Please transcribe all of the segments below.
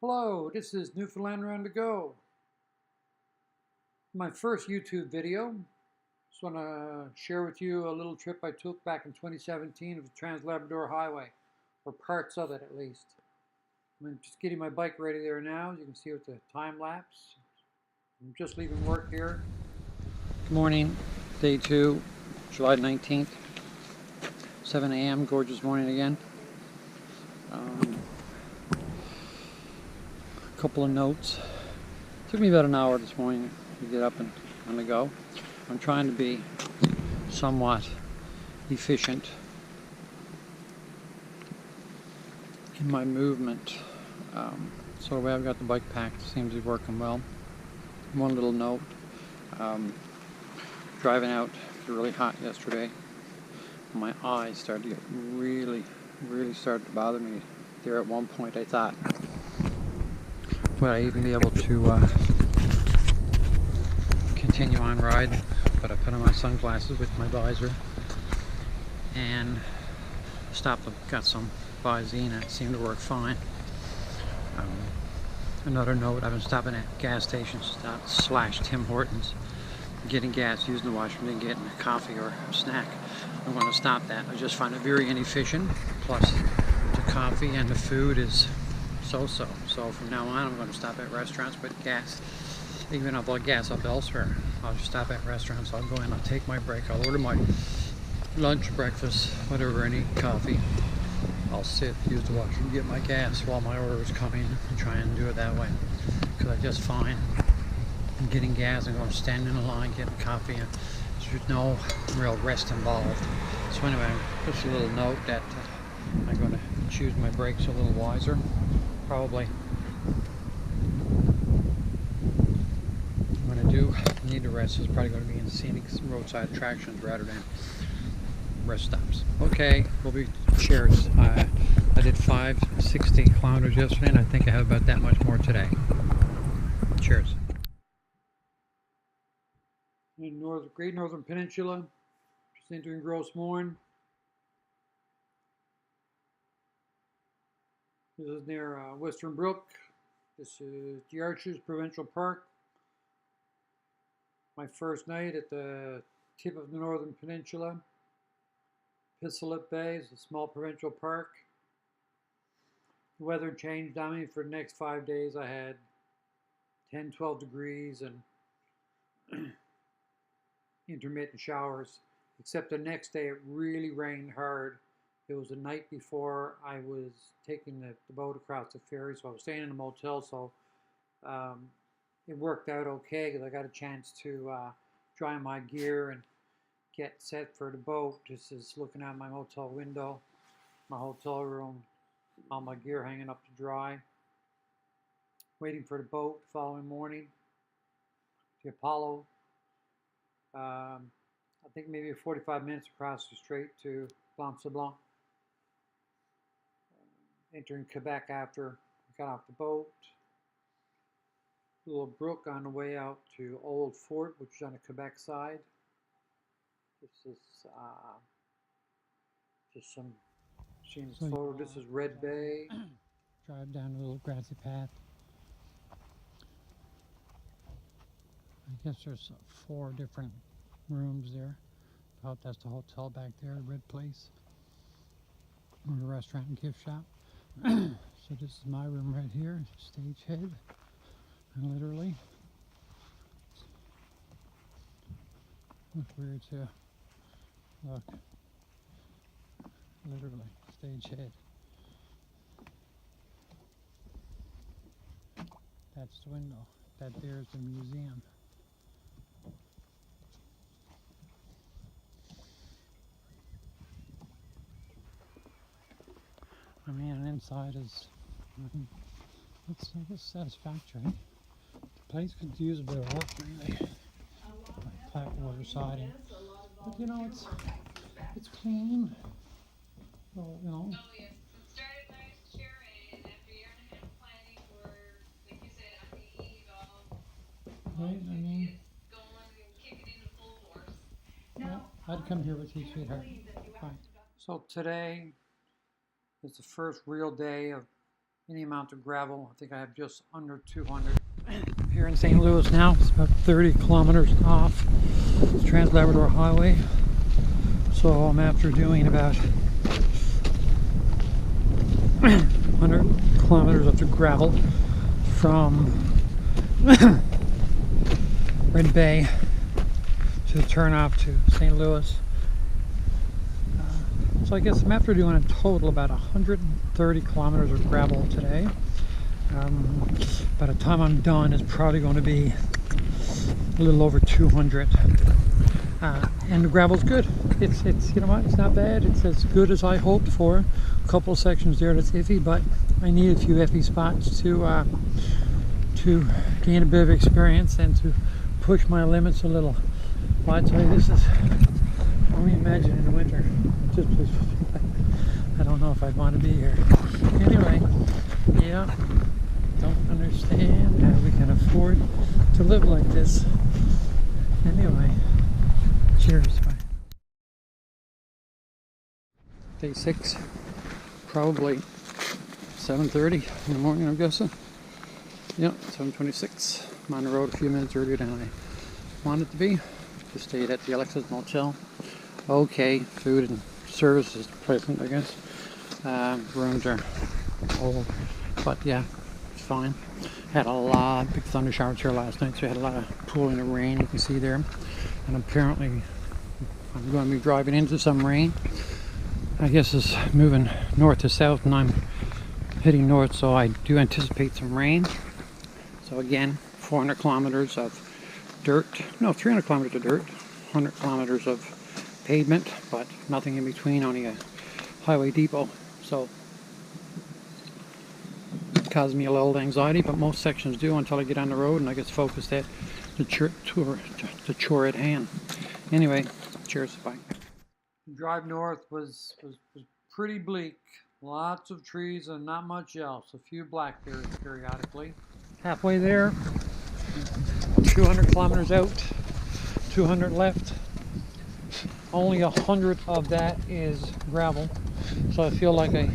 Hello, this is Newfoundlander on the go. My first YouTube video. Just want to share with you a little trip I took back in 2017 of the Trans-Labrador Highway, or parts of it at least. I'm just getting my bike ready there now. As you can see with the time lapse. I'm just leaving work here. Good morning, day 2, July 19th, 7 a.m. Gorgeous morning again. A couple of notes. Took me about an hour this morning to get up and on the go. I'm trying to be somewhat efficient in my movement. So the way I've got the bike packed seems to be working well. One little note, driving out, it was really hot yesterday. My eyes started to get really started to bother me. There at one point I thought, would I even be able to continue on riding? But I put on my sunglasses with my visor and stopped them. Got some Visine and it seemed to work fine. Another note, I've been stopping at gas stations / Tim Hortons, getting gas, using the washroom, and getting a coffee or a snack. I'm going to stop that. I just find it very inefficient. Plus, the coffee and the food is so-so. So from now on, I'm going to stop at restaurants, but gas, even if I'll gas up elsewhere, I'll just stop at restaurants. I'll go in, I'll take my break, I'll order my lunch, breakfast, whatever, I need coffee. I'll sit, use the washroom, get my gas while my order is coming, and try and do it that way. Because I just find getting gas and going standing in a line, getting coffee, and there's no real rest involved. So anyway, just a little note that I'm going to choose my brakes a little wiser. Probably what I do need to rest is probably going to be in scenic roadside attractions rather than rest stops. Okay, we'll be cheers. I did 560 kilometers yesterday, and I think I have about that much more today. Cheers. In Great Northern Peninsula, just entering Gross Mourne. This is near Western Brook. This is the Arches Provincial Park. My first night at the tip of the Northern Peninsula. Pissolet Bay is a small provincial park. The weather changed on me for the next 5 days. I had 10-12 degrees and intermittent showers, except the next day it really rained hard. It was the night before I was taking the boat across the ferry, so I was staying in a motel, so it worked out okay because I got a chance to dry my gear and get set for the boat. This is looking out my motel window, my hotel room, all my gear hanging up to dry. Waiting for the boat the following morning. The Apollo. I think maybe 45 minutes across the strait to Blanc-Sablon. Entering Quebec after I got off the boat. A little brook on the way out to Old Fort, which is on the Quebec side. This is just some scenes photo. This is Red Bay. Drive down a little grassy path. I guess there's 4 different rooms there. Oh, that's the hotel back there, Red Place. Or the restaurant and gift shop. So this is my room right here, stage head, and literally. Look weird too. Look. Literally, stage head. That's the window. That there is the museum. I mean, and inside is, it's, I guess, satisfactory. The place could use a bit of work, really. Like flat water siding. But you know, it's clean. So, you know. Right, I mean, yeah, I'd come here with you, sweetheart. Fine. So today is the first real day of any amount of gravel. I think I have just under 200. Here in St. Louis now, it's about 30 kilometers off the Trans-Labrador Highway. So I'm after doing about 100 kilometers of the gravel from Red Bay to the turnoff to St. Louis. So I guess I'm after doing a total about 130 kilometers of gravel today. By the time I'm done, it's probably going to be a little over 200. And the gravel's good. It's you know what, it's not bad. It's as good as I hoped for. A couple of sections there that's iffy, but I need a few iffy spots to gain a bit of experience and to push my limits a little. Well, I tell you, this is, only imagine in the winter. Just I don't know if I'd want to be here. Anyway, yeah, don't understand how we can afford to live like this. Anyway, cheers. Bye. Day 6, probably 7:30 in the morning, I'm guessing. Yep, 7:26. I'm on the road a few minutes earlier than I wanted to be. Just stayed at the Alexis Motel. Okay, food and service is pleasant, I guess. Rooms are old, but yeah, it's fine. Had a lot of big thunder showers here last night, so I had a lot of pooling of rain, you can see there. And apparently I'm going to be driving into some rain. I guess it's moving north to south and I'm heading north, so I do anticipate some rain. So again, 400 kilometers of dirt, no, 300 kilometers of dirt, 100 kilometers of pavement, but nothing in between, only a highway depot. So it caused me a little anxiety, but most sections do until I get on the road and I get focused at the chore at hand. Anyway, cheers, bye. The drive north was pretty bleak. Lots of trees and not much else. A few blackberries periodically. Halfway there, 200 kilometers out, 200 left. Only 100 of that is gravel. So I feel like I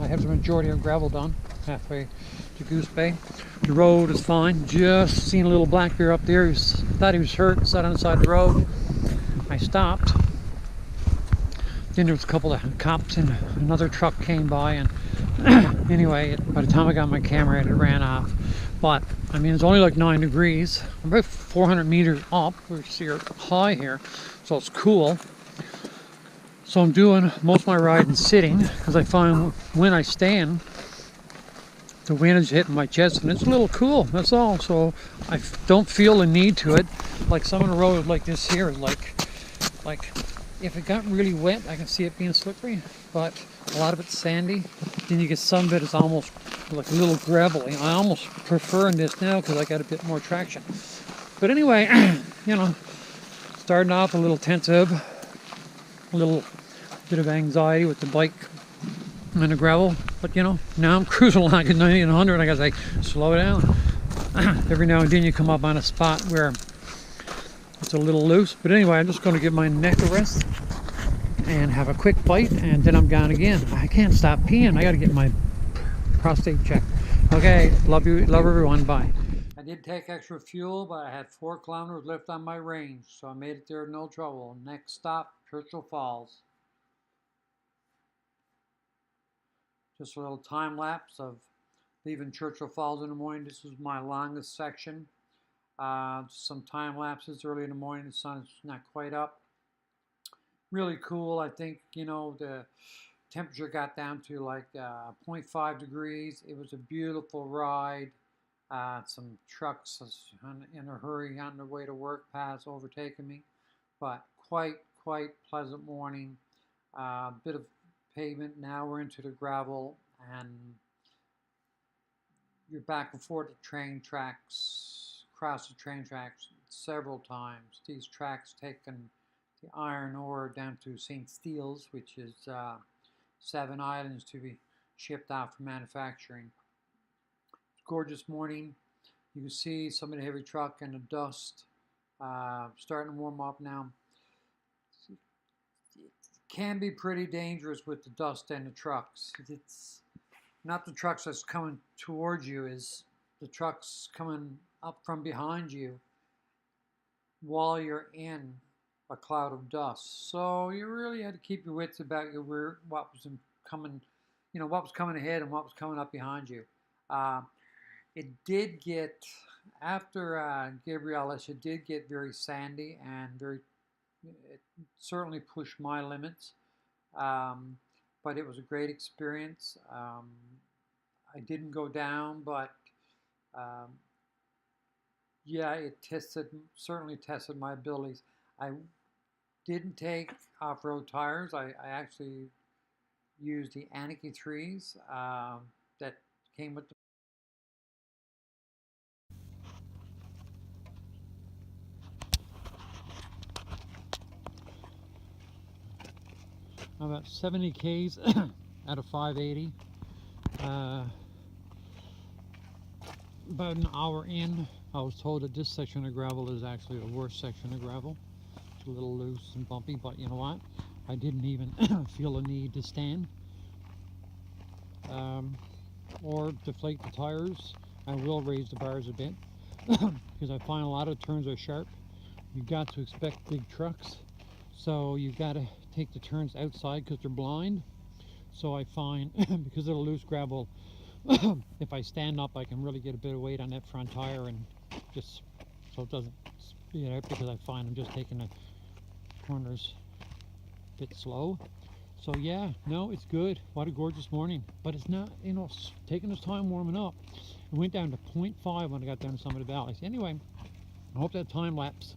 have the majority of gravel done, halfway to Goose Bay. The road is fine. Just seen a little black bear up there. Thought he was hurt, sat on the side of the road. I stopped. Then there was a couple of cops and another truck came by, and anyway, by the time I got my camera, it ran off. But I mean, it's only like 9 degrees. I'm about 400 meters up. We're high here, so it's cool. So I'm doing most of my riding sitting because I find when I stand, the wind is hitting my chest and it's a little cool. That's all. So I don't feel the need to it. Like some of the roads like this here is like if it got really wet, I can see it being slippery, but a lot of it's sandy. Then you get some of it is almost like a little gravelly. I almost prefer this now because I got a bit more traction. But anyway, you know, starting off a little tentative, a little bit of anxiety with the bike and the gravel, but you know, now I'm cruising along at 90 and 100 and I gotta say, slow down. Every now and then you come up on a spot where it's a little loose, but anyway, I'm just going to give my neck a rest and have a quick bite, and then I'm gone again. I can't stop peeing. I got to get my prostate checked. Okay, love you, love everyone. Bye. I did take extra fuel, but I had 4 kilometers left on my range, so I made it there no trouble. Next stop, Churchill Falls. Just a little time lapse of leaving Churchill Falls in the morning. This was my longest section. Some time lapses early in the morning. The sun's not quite up. Really cool. I think, you know, the temperature got down to like 0.5 degrees. It was a beautiful ride. Some trucks in a hurry on their way to work overtaking me, but quite pleasant morning. Bit of pavement. Now we're into the gravel, and you're back and forth to train tracks. Cross the train tracks several times. These tracks taken the iron ore down to St. Steel's, which is 7 islands to be shipped out for manufacturing. Gorgeous morning. You can see some of the heavy truck and the dust starting to warm up now. It can be pretty dangerous with the dust and the trucks. not the trucks that's coming towards you, is the trucks coming up from behind you while you're in a cloud of dust. So you really had to keep your wits about you, what was coming, what was coming ahead and what was coming up behind you. Uh, it did get, after Gabrielis, it did get very sandy and it certainly pushed my limits. But it was a great experience. I didn't go down, but um, yeah, it certainly tested my abilities. I didn't take off-road tires. I actually used the Aniki 3s that came with the about 70 Ks out of 580. About an hour in, I was told that this section of gravel is actually the worst section of gravel. It's a little loose and bumpy, but you know what? I didn't even feel a need to stand or deflate the tires. I will raise the bars a bit because I find a lot of turns are sharp. You've got to expect big trucks, so you've got to take the turns outside because they're blind. So I find because of the loose gravel, if I stand up, I can really get a bit of weight on that front tire and just so it doesn't speed out, because I find I'm just taking the corners a bit slow. So yeah, no, it's good. What a gorgeous morning. But it's not, taking its time warming up. It went down to 0.5 when I got down to some of the valleys. Anyway, I hope that time lapse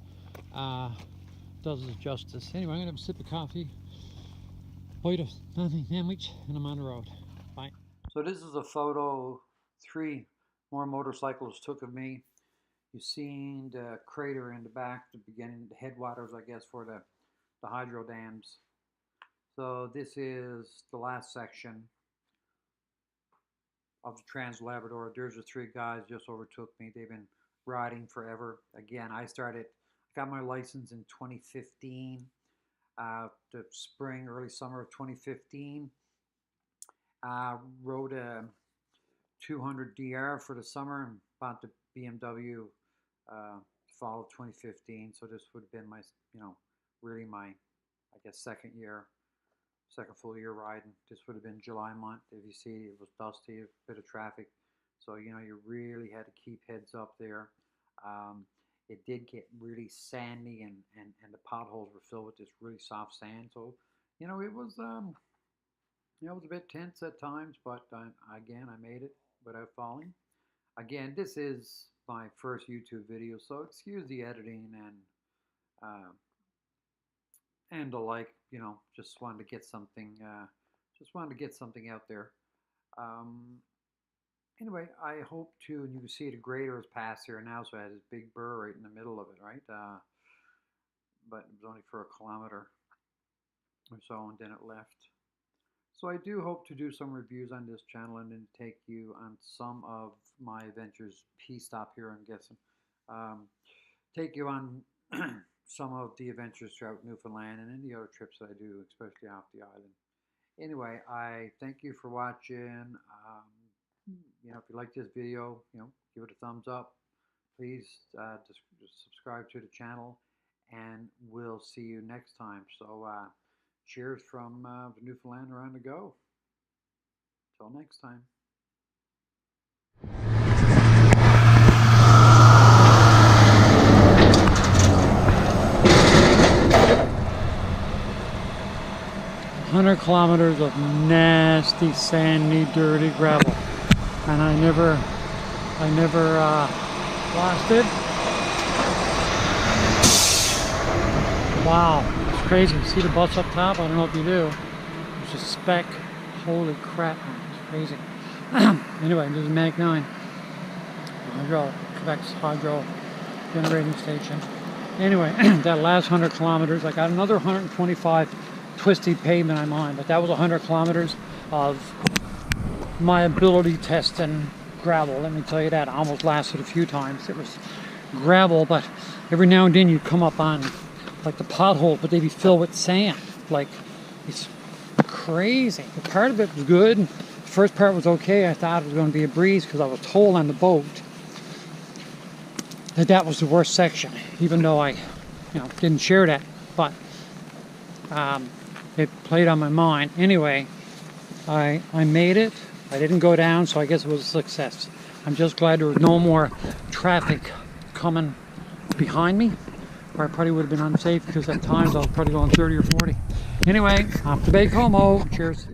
does it justice. Anyway, I'm gonna have a sip of coffee, bite of nothing sandwich, and I'm on the road. Bye. So this is a photo 3 more motorcyclists took of me. You've seen the crater in the back, the beginning, the headwaters, I guess, for the hydro dams. So this is the last section of the Trans-Labrador. There's the 3 guys just overtook me. They've been riding forever. Again, I got my license in 2015, the spring, early summer of 2015. Rode a 200 DR for the summer and bought the BMW fall of 2015. So this would have been my, really my, I guess, second full year riding. This would have been July month. If you see, it was dusty, a bit of traffic. So, you really had to keep heads up there. It did get really sandy and the potholes were filled with this really soft sand. So, it was, it was a bit tense at times, but again, I made it without falling. Again, this is my first YouTube video, so excuse the editing and the like. Just wanted to get something, out there. Anyway, I hope to, and you can see the grader has passed here now, so I had this big burr right in the middle of it, right? But it was only for a kilometer or so, and then it left. So I do hope to do some reviews on this channel and then take you on some of my adventures. P-stop here, I'm guessing. Take you on some of the adventures throughout Newfoundland and any other trips that I do, especially off the island. Anyway, I thank you for watching. If you like this video, give it a thumbs up. Please just subscribe to the channel, and we'll see you next time. So cheers from the Newfoundland around the go. Till next time. 100 kilometers of nasty, sandy, dirty gravel, and I never lost it. Wow, it's crazy. See the bus up top? I don't know if you do. There's a speck. Holy crap, it's crazy. Anyway, this is Manic 9, Quebec's hydro generating station. Anyway, that last 100 kilometers, I got another 125 twisty pavement I'm on, but that was 100 kilometers of my ability testing gravel. Let me tell you that. I almost lasted a few times. It was gravel, but every now and then you'd come up on like the potholes, but they'd be filled with sand. Like, it's crazy. But part of it was good. first part was okay. I thought it was going to be a breeze because I was told on the boat that was the worst section, even though I didn't share that, but it played on my mind. Anyway, I made it. I didn't go down, so I guess it was a success. I'm just glad there was no more traffic coming behind me, or I probably would have been unsafe because at times I was probably going 30 or 40. Anyway, off to Baie-Comeau. Cheers.